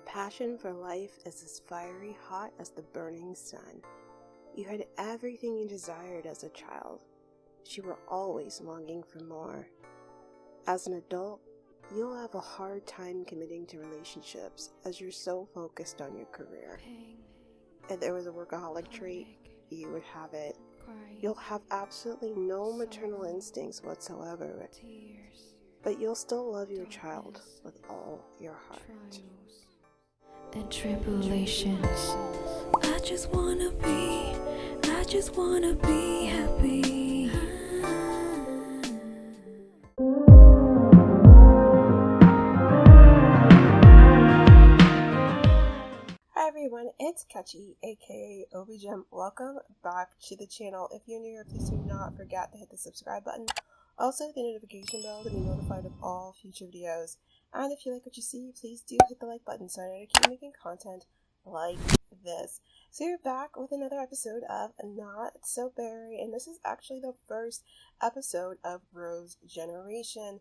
passion for life is as fiery hot as the burning sun. You had everything you desired as a child, but you were always longing for more. As an adult, you'll have a hard time committing to relationships as you're so focused on your career. If there was a workaholic trait, you would have it. You'll have absolutely no maternal instincts whatsoever, but you'll still love your child with all your heart. And tribulations. I just wanna be happy. Hi everyone, it's Catchy, aka OBiGem. Welcome back to the channel. If you're new here, please do not forget to hit the subscribe button. Also the notification bell to be notified of all future videos. And if you like what you see, please do hit the like button so I know to keep making content like this. So you're back with another episode of Not So Berry, and this is actually the first episode of Rose Generation.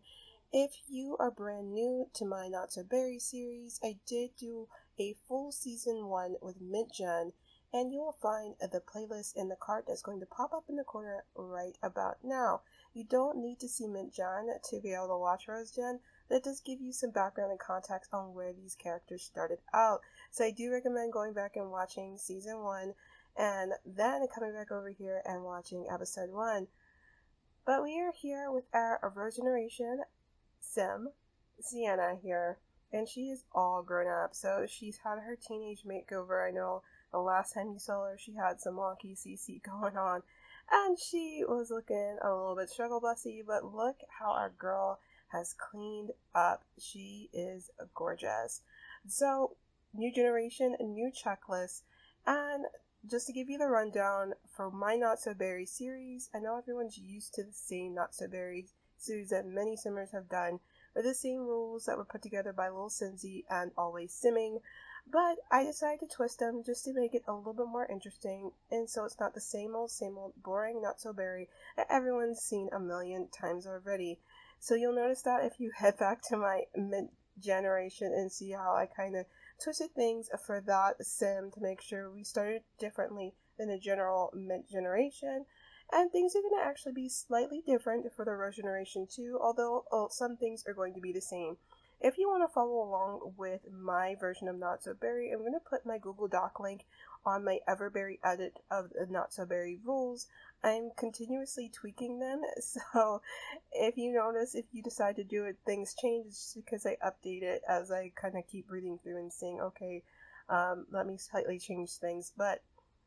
If you are brand new to my Not So Berry series, I did do a full season 1 with Mint Gen, and you will find the playlist in the card that's going to pop up in the corner right about now. You don't need to see Mint Gen to be able to watch Rose Gen. That does give you some background and context on where these characters started out. So I do recommend going back and watching season 1 and then coming back over here and watching episode 1. But we are here with our Rose Generation Sienna here, and she is all grown up. So she's had her teenage makeover. I know the last time you saw her, she had some wonky CC going on, and she was looking a little bit struggle bussy, but look how our girl has cleaned up. She is gorgeous. So, new generation, a new checklist, and just to give you the rundown for my Not So Berry series, I know everyone's used to the same Not So Berry series that many simmers have done, with the same rules that were put together by Lil Cinzy and Always Simming, but I decided to twist them just to make it a little bit more interesting, and so it's not the same old boring Not So Berry that everyone's seen a million times already. So you'll notice that if you head back to my Mint Generation and see how I kind of twisted things for that sim to make sure we started differently than the general Mint Generation. And things are going to actually be slightly different for the Rose Generation too, although some things are going to be the same. If you want to follow along with my version of Not So Berry, I'm going to put my Google Doc link on my Everberry edit of the Not So Berry rules. I'm continuously tweaking them, so if you notice, if you decide to do it, things change, it's just because I update it as I kind of keep reading through and saying, okay, let me slightly change things. But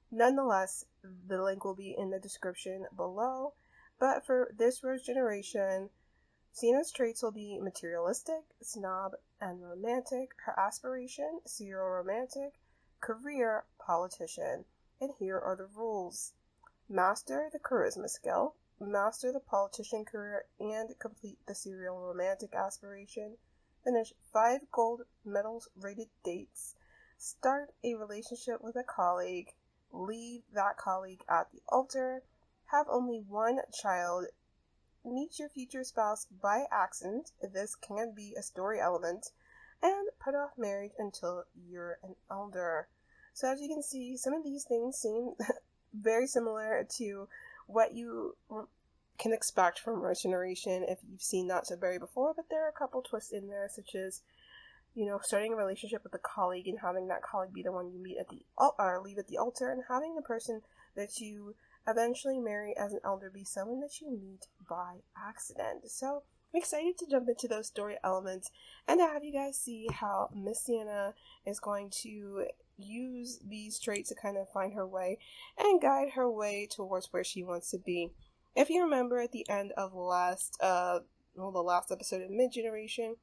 nonetheless, the link will be in the description below. But for this Rose Generation, Sienna's traits will be materialistic, snob, and romantic. Her aspiration, serial romantic. Career, politician. And here are the rules. Master the charisma skill. Master the politician career and complete the serial romantic aspiration. Finish 5 gold medals rated dates. Start a relationship with a colleague. Leave that colleague at the altar. Have only one child. Meet your future spouse by accident. This can be a story element. And put off marriage until you're an elder. So as you can see, some of these things seem very similar to what you can expect from Rose Generation if you've seen Not So Berry before, but there are a couple twists in there, such as, starting a relationship with a colleague and having that colleague be the one you meet at the leave at the altar, and having the person that you eventually marry as an elder be someone that you meet by accident. So I'm excited to jump into those story elements and to have you guys see how Miss Sienna is going to use these traits to kind of find her way and guide her way towards where she wants to be. If you remember at the end of the last episode of Mid Generation,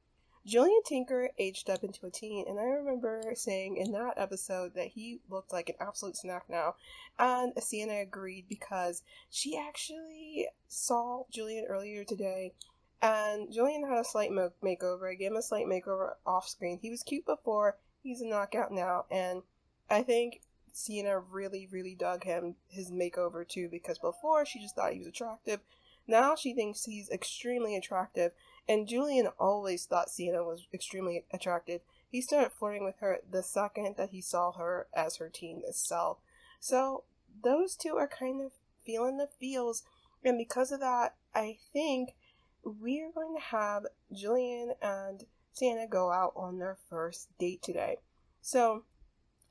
Julien Tinker aged up into a teen, and I remember saying in that episode that he looked like an absolute snack now, and Sienna agreed because she actually saw Julien earlier today, and Julien had a slight makeover. I gave him a slight makeover off screen. He was cute before, he's a knockout now, and I think Sienna really, really dug his makeover too, because before she just thought he was attractive. Now she thinks he's extremely attractive, and Julien always thought Sienna was extremely attractive. he started flirting with her the second that he saw her as her teen self. So those two are kind of feeling the feels, and because of that, I think we are going to have Julien and Sienna go out on their first date today. So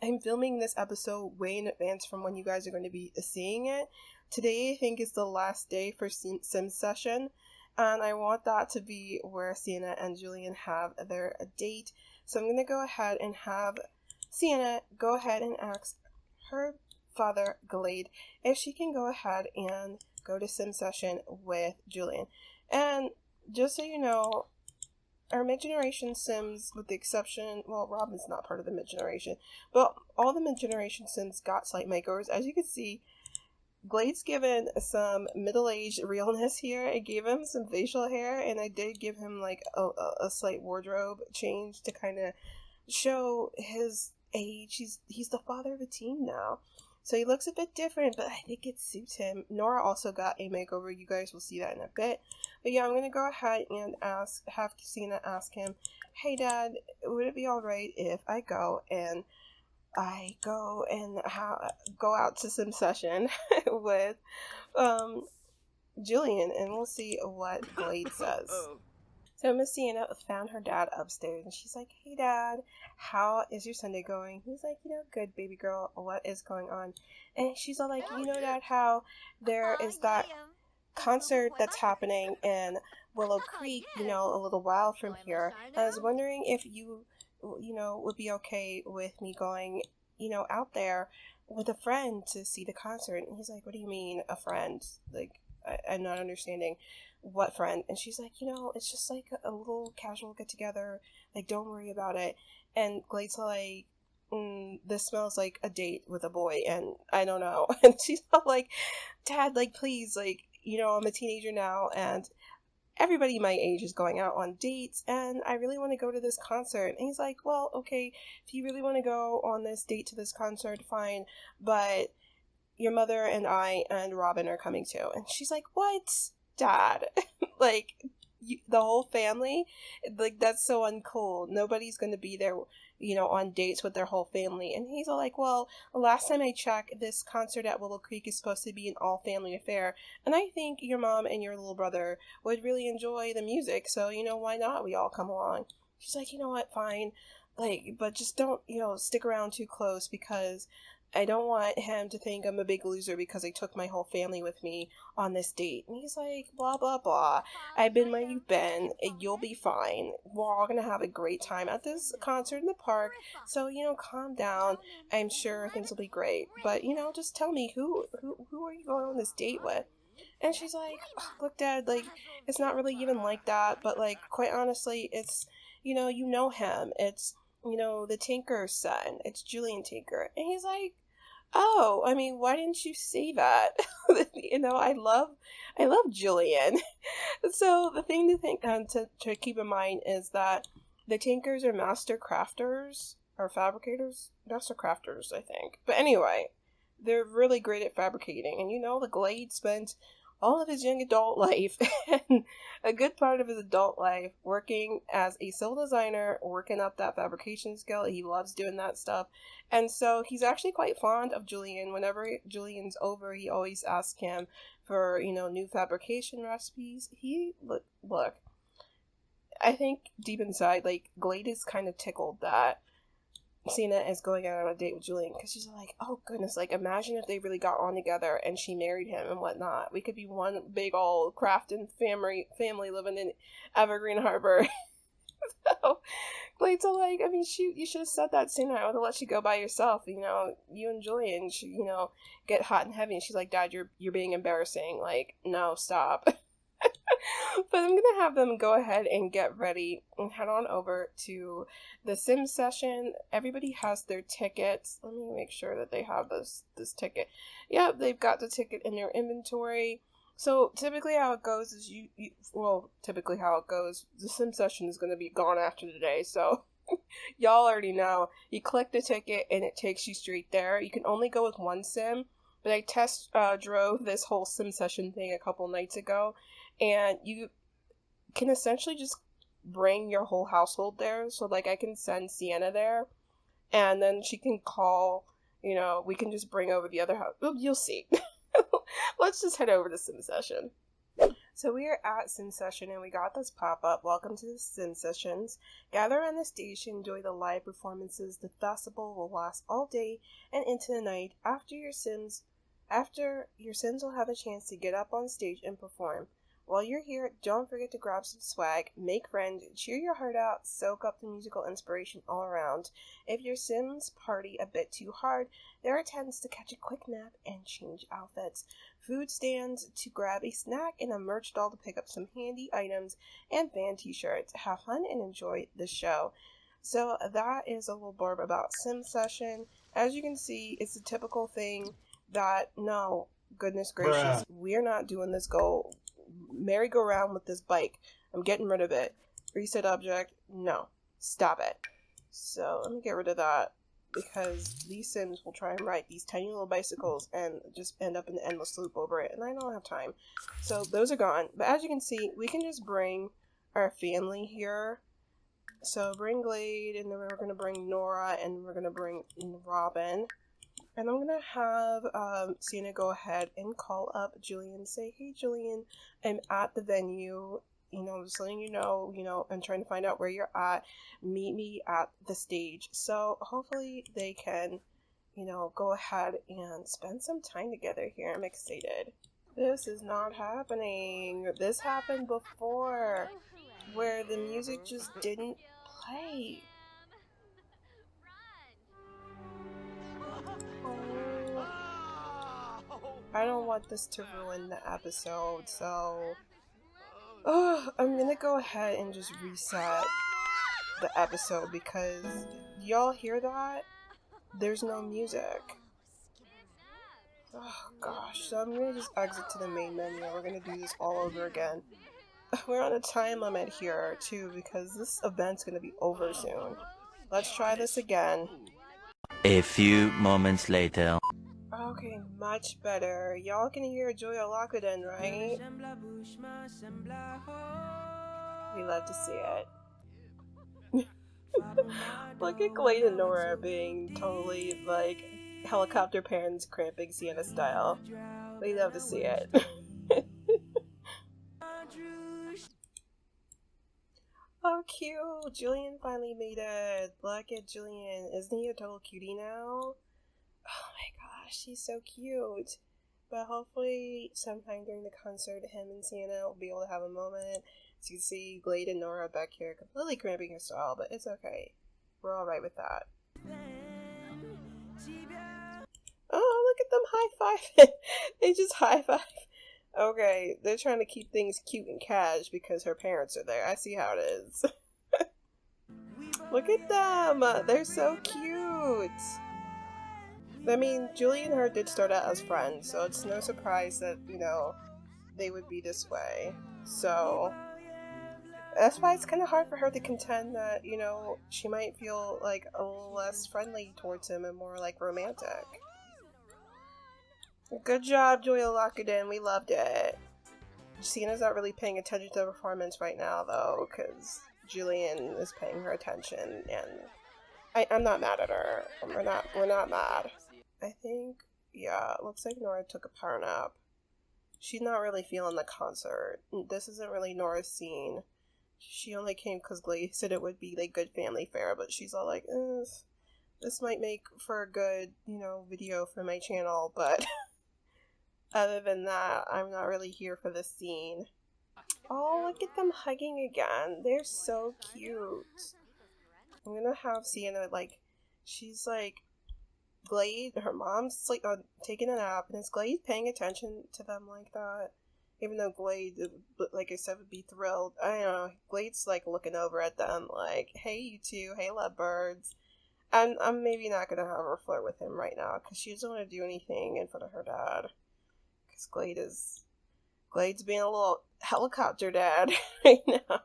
I'm filming this episode way in advance from when you guys are going to be seeing it. Today, I think, is the last day for Sim Session, and I want that to be where Sienna and Julien have their date. So I'm going to go ahead and have Sienna go ahead and ask her father, Glade, if she can go ahead and go to Sim Session with Julien. And just so you know, our mid-generation Sims, with the exception, well, Robin's not part of the mid-generation, but all the mid-generation Sims got slight makeovers. As you can see, Glade's given some middle-aged realness here. I gave him some facial hair, and I did give him like a slight wardrobe change to kind of show his age. He's the father of a teen now, so he looks a bit different, but I think it suits him. Nora also got a makeover. You guys will see that in a bit. But yeah, I'm going to go ahead and have Sienna ask him, hey Dad, would it be alright if I go out to Sim Session with Julien, and we'll see what Glade says. So Miss Sienna found her dad upstairs, and she's like, hey Dad, how is your Sunday going? He's like, good, baby girl, what is going on? And she's all like, Dad, how there is that concert that's happening in Willow Creek, a little while from here. I was wondering if you would be okay with me going, out there with a friend to see the concert. And he's like, what do you mean, a friend? Like, I'm not understanding. What friend? And she's like, it's just like a little casual get together. Like, don't worry about it. And Glade's like, this smells like a date with a boy, and I don't know. And she's all like, Dad, like, please, like, I'm a teenager now, and everybody my age is going out on dates, and I really want to go to this concert. And he's like, well, okay, if you really want to go on this date to this concert, fine, but your mother and I and Robin are coming too. And she's like, what? Dad, like, the whole family? Like, that's so uncool. Nobody's going to be there, on dates with their whole family. And he's all like, well, last time I checked, this concert at Willow Creek is supposed to be an all-family affair, and I think your mom and your little brother would really enjoy the music, so, why not we all come along? She's like, you know what, fine, like, but just don't, stick around too close, because I don't want him to think I'm a big loser because I took my whole family with me on this date. And he's like, blah, blah, blah. I've been where you've been. You'll be fine. We're all going to have a great time at this concert in the park. So, calm down. I'm sure things will be great. But, just tell me, who are you going on this date with? And she's like, look, Dad, like, it's not really even like that. But, like, quite honestly, it's, you know him. It's, the Tinker's son. It's Julien Tinker. And he's like, oh, I mean, why didn't you say that? I love Julien. So the thing to think to keep in mind is that the Tinkers are master crafters or fabricators, master crafters, I think. But anyway, they're really great at fabricating, and the Glade spent all of his young adult life and a good part of his adult life working as a civil designer, working up that fabrication skill. He loves doing that stuff. And so he's actually quite fond of Julien. Whenever Julien's over, he always asks him for, new fabrication recipes. Look, I think deep inside, like, Glade is kind of tickled that Sienna is going out on a date with Julien, because she's like, oh goodness, like, imagine if they really got on together and she married him and whatnot. We could be one big old Crafton family living in Evergreen Harbor. So Glade's all like, I mean, shoot, you should have said that sooner. I would have let you go by yourself. You and Julien should, get hot and heavy. And she's like, Dad, you're being embarrassing. Like, no, stop. But I'm going to have them go ahead and get ready and head on over to the Sim Session. Everybody has their tickets. Let me make sure that they have this ticket. Yeah, they've got the ticket in their inventory. So typically how it goes is the Sim Session is going to be gone after today. So y'all already know. You click the ticket and it takes you straight there. You can only go with one sim. But I test drove this whole Sim Session thing a couple nights ago, and you can essentially just bring your whole household there. So, like, I can send Sienna there, and then she can call, we can just bring over the other house. Oh, you'll see. Let's just head over to Sim Session. So we are at Sim Session, and we got this pop-up. Welcome to the Sim Sessions. Gather around the stage to enjoy the live performances. The festival will last all day and into the night. After your Sims will have a chance to get up on stage and perform. While you're here, don't forget to grab some swag, make friends, cheer your heart out, soak up the musical inspiration all around. If your Sims party a bit too hard, there are tents to catch a quick nap and change outfits, food stands to grab a snack, and a merch stall to pick up some handy items and fan t-shirts. Have fun and enjoy the show. So that is a little blurb about Sim Session. As you can see, it's a typical thing that, no, goodness gracious, we're not doing this merry-go-round with this bike. I'm getting rid of it. Reset object, no. Stop it. So let me get rid of that, because these Sims will try and ride these tiny little bicycles and just end up in an endless loop over it, and I don't have time. So those are gone. But as you can see, we can just bring our family here. So bring Glade, and then we're going to bring Nora, and we're going to bring Robin. And I'm going to have Sienna go ahead and call up Julien, say, hey Julien, I'm at the venue, just letting you know, I'm trying to find out where you're at, meet me at the stage. So hopefully they can, go ahead and spend some time together here. I'm excited. This is not happening. This happened before, where the music just didn't play. I don't want this to ruin the episode, so I'm gonna go ahead and just reset the episode, because y'all hear that? There's no music. Oh gosh, so I'm gonna just exit to the main menu. We're gonna do this all over again. We're on a time limit here too, because this event's gonna be over soon. Let's try this again. A few moments later. Okay, much better. Y'all can hear Julia Lockwood, right? We love to see it. Look at Glade and Nora being totally, like, helicopter parents cramping Sienna style. We love to see it. Oh, cute! Julien finally made it. Look at Julien. Isn't he a total cutie now? Oh my gosh, he's so cute. But hopefully sometime during the concert, him and Sienna will be able to have a moment. As you can see, Glade and Nora back here completely cramping her style, but it's okay. We're alright with that. Oh, look at them high-fiving. They just high-five. Okay, they're trying to keep things cute and cash because her parents are there. I see how it is. Look at them. They're so cute. I mean, Julie and her did start out as friends, so it's no surprise that, they would be this way. So that's why it's kind of hard for her to contend that, she might feel like a little less friendly towards him and more like romantic. Good job, Julia Lockwood. We loved it. Sienna's not really paying attention to the performance right now, though, because Julien is paying her attention, and I'm not mad at her. We're not mad. I think, yeah, it looks like Nora took a power nap. She's not really feeling the concert. This isn't really Nora's scene. She only came because Glade said it would be like good family fare, but she's all like, this might make for a good, video for my channel, but other than that, I'm not really here for this scene. Oh, look at them hugging again. They're so cute. I'm gonna have Sienna, she's Glade, her mom's taking a nap, and is Glade paying attention to them like that? Even though Glade, like I said, would be thrilled. I don't know, Glade's looking over at them hey you two, hey lovebirds. And I'm maybe not gonna have her flirt with him right now, because she doesn't want to do anything in front of her dad. Because Glade's being a little helicopter dad right now.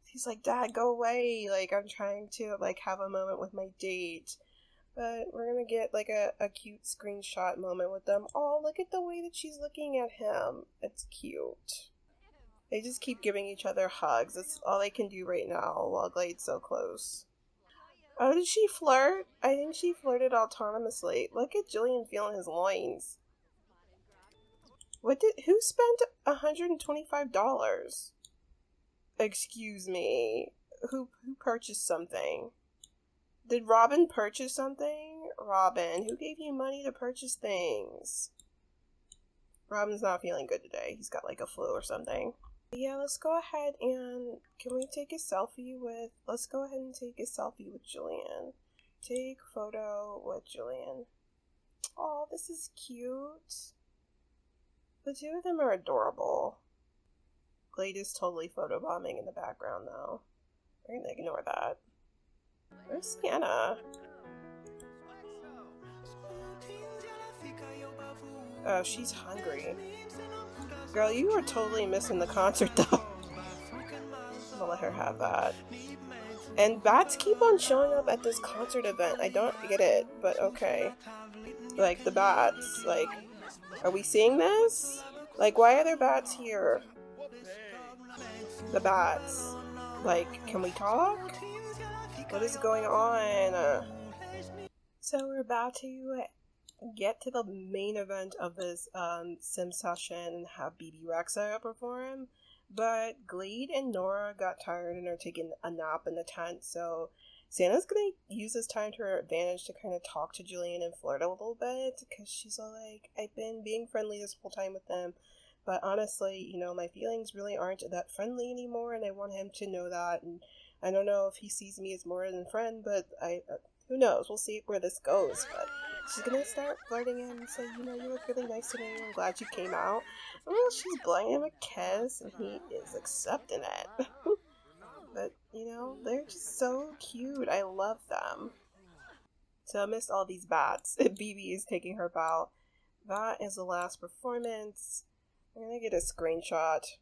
He's like, Dad, go away. I'm trying to, have a moment with my date. But we're gonna get, a cute screenshot moment with them. Oh, look at the way that she's looking at him. It's cute. They just keep giving each other hugs. That's all they can do right now while Glade's so close. Oh, did she flirt? I think she flirted autonomously. Look at Julien feeling his loins. Who spent $125? Excuse me. Who purchased something? Did Robin purchase something? Robin, who gave you money to purchase things? Robin's not feeling good today. He's got like a flu or something. Yeah, let's go ahead and let's go ahead and take a selfie with Julien. Take photo with Julien. Oh, this is cute. The two of them are adorable. Glade is totally photobombing in the background though. We're gonna ignore that. Where's Sienna? Oh, she's hungry. Girl, you are totally missing the concert though. I'll let her have that. And bats keep on showing up at this concert event. I don't get it, but okay. Like, the bats. Like, are we seeing this? Like, why are there bats here? The bats. Like, can we talk? What is going on? So we're about to get to the main event of this sim session and have BB Rexa perform, but Glade and Nora got tired and are taking a nap in the tent, so Sienna's gonna use this time to her advantage to kind of talk to Julien and flirt a little bit, because she's all like, I've been being friendly this whole time with them, but honestly, my feelings really aren't that friendly anymore, and I want him to know that, and I don't know if he sees me as more than friend, but who knows, we'll see where this goes, but she's gonna start flirting him and say, you look really nice today, I'm glad you came out. Well, she's blowing him a kiss, and he is accepting it. But, they're just so cute. I love them. So I missed all these bats. BB is taking her bow. That is the last performance. I'm gonna get a screenshot.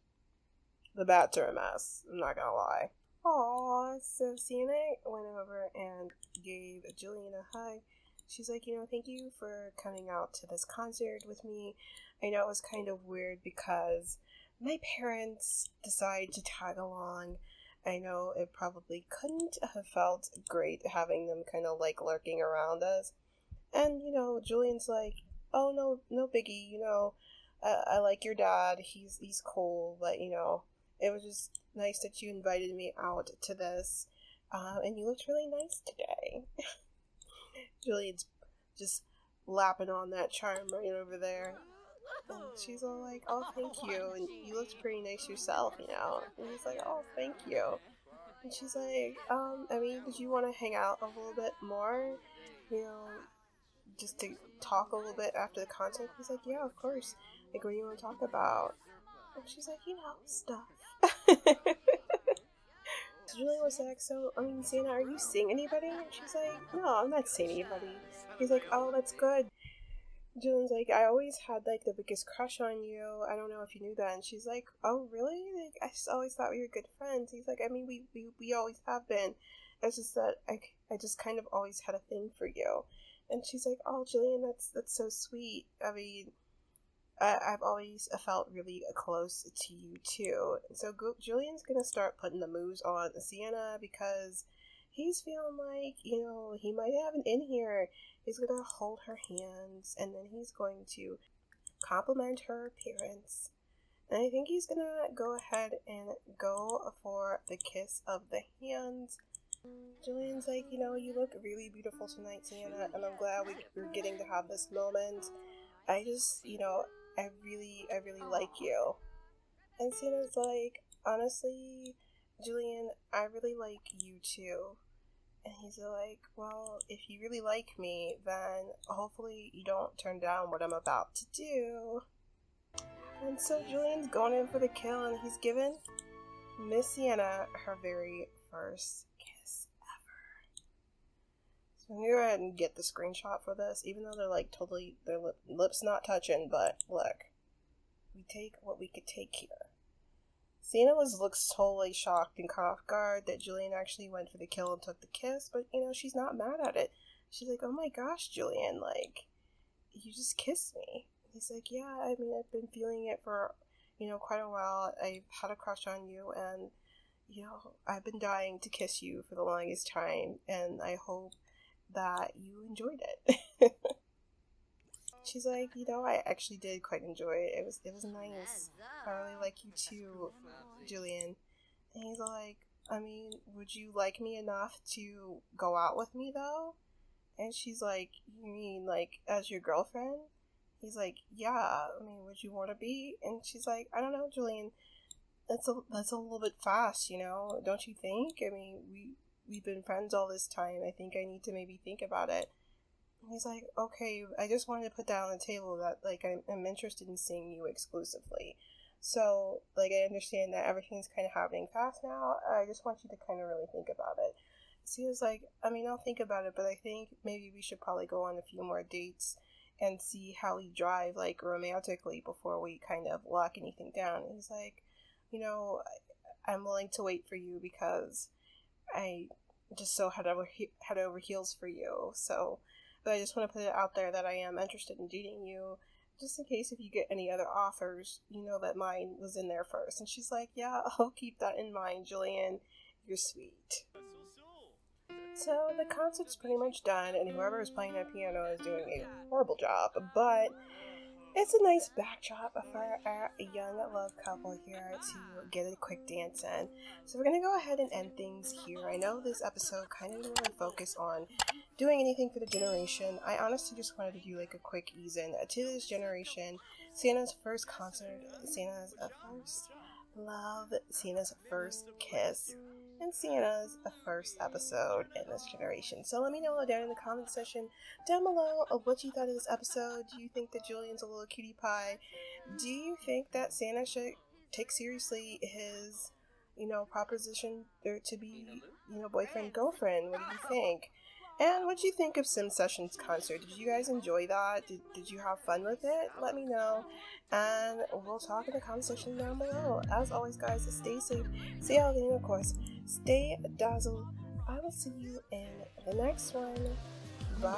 The bats are a mess, I'm not gonna lie. Aww, so Sienna went over and gave Julien a hug. She's like, thank you for coming out to this concert with me. I know it was kind of weird because my parents decided to tag along. I know it probably couldn't have felt great having them kind of like lurking around us. And, Julien's like, oh, no biggie, I like your dad. He's cool, but, it was just nice that you invited me out to this. And you looked really nice today. Julien's just lapping on that charm right over there. And she's all like, oh, thank you. And you looked pretty nice yourself, And he's like, oh, thank you. And she's like, did you want to hang out a little bit more? Just to talk a little bit after the concert? He's like, yeah, of course. Like, what do you want to talk about? And she's like, stuff. Julien was like, so, Sienna, are you seeing anybody? And she's like, no, I'm not seeing anybody. He's like, oh, that's good. Julien's like, I always had, like, the biggest crush on you. I don't know if you knew that. And she's like, oh, really? Like, I just always thought we were good friends. He's like, we always have been. It's just that I just kind of always had a thing for you. And she's like, oh, Julien, that's so sweet. I've always felt really close to you, too. And so Julien's gonna start putting the moves on Sienna because he's feeling like, he might have an in here. He's gonna hold her hands, and then he's going to compliment her appearance. And I think he's gonna go ahead and go for the kiss of the hands. Julien's like, you look really beautiful tonight, Sienna, and I'm glad we're getting to have this moment. I just, I really like you. And Sienna's like, honestly, Julien, I really like you too. And he's like, well, if you really like me, then hopefully you don't turn down what I'm about to do. And so Julien's going in for the kill, and he's given Miss Sienna her very first kiss ever. So I'm gonna go ahead and get the screenshot for this, even though they're like totally, their lips not touching, but look, we take what we could take here. Sienna looks totally shocked and caught off guard that Julien actually went for the kill and took the kiss, but, she's not mad at it. She's like, oh my gosh, Julien, like, you just kissed me. He's like, yeah, I've been feeling it for, quite a while. I've had a crush on you, and I've been dying to kiss you for the longest time, and I hope that you enjoyed it. She's like, I actually did quite enjoy it. It was nice. I really like you too, Julien. And he's like, I mean, would you like me enough to go out with me though? And she's like, you mean like as your girlfriend? He's like, yeah, I mean, would you want to be? And she's like, I don't know, Julien. That's a little bit fast, don't you think? I mean, we've been friends all this time. I think I need to maybe think about it. And he's like, okay, I just wanted to put that on the table that, like, I'm interested in seeing you exclusively. So, like, I understand that everything's kind of happening fast now. I just want you to kind of really think about it. So he was like, I mean, I'll think about it, but I think maybe we should probably go on a few more dates and see how we drive, like, romantically before we kind of lock anything down. And he's like, I'm willing to wait for you because I just so head over heels for you. So, but I just want to put it out there that I am interested in dating you, just in case if you get any other offers, that mine was in there first. And she's like, yeah, I'll keep that in mind, Julien. You're sweet. So the concert's pretty much done, and whoever is playing that piano is doing a horrible job, but it's a nice backdrop for a young love couple here to get a quick dance in. So we're going to go ahead and end things here. I know this episode kind of didn't really focus on doing anything for the generation. I honestly just wanted to do like a quick ease-in to this generation. Sienna's first concert, Sienna's first love, Sienna's first kiss, and Sienna's first episode in this generation. So let me know down in the comment section down below of what you thought of this episode. Do you think that Julien's a little cutie pie? Do you think that Sienna should take seriously his, proposition to be, boyfriend, girlfriend? What do you think? And what did you think of Sim Sessions concert? Did you guys enjoy that? Did you have fun with it? Let me know. And we'll talk in the comment section down below. As always, guys, stay safe, stay healthy, and of course, stay dazzled. I will see you in the next one. Bye.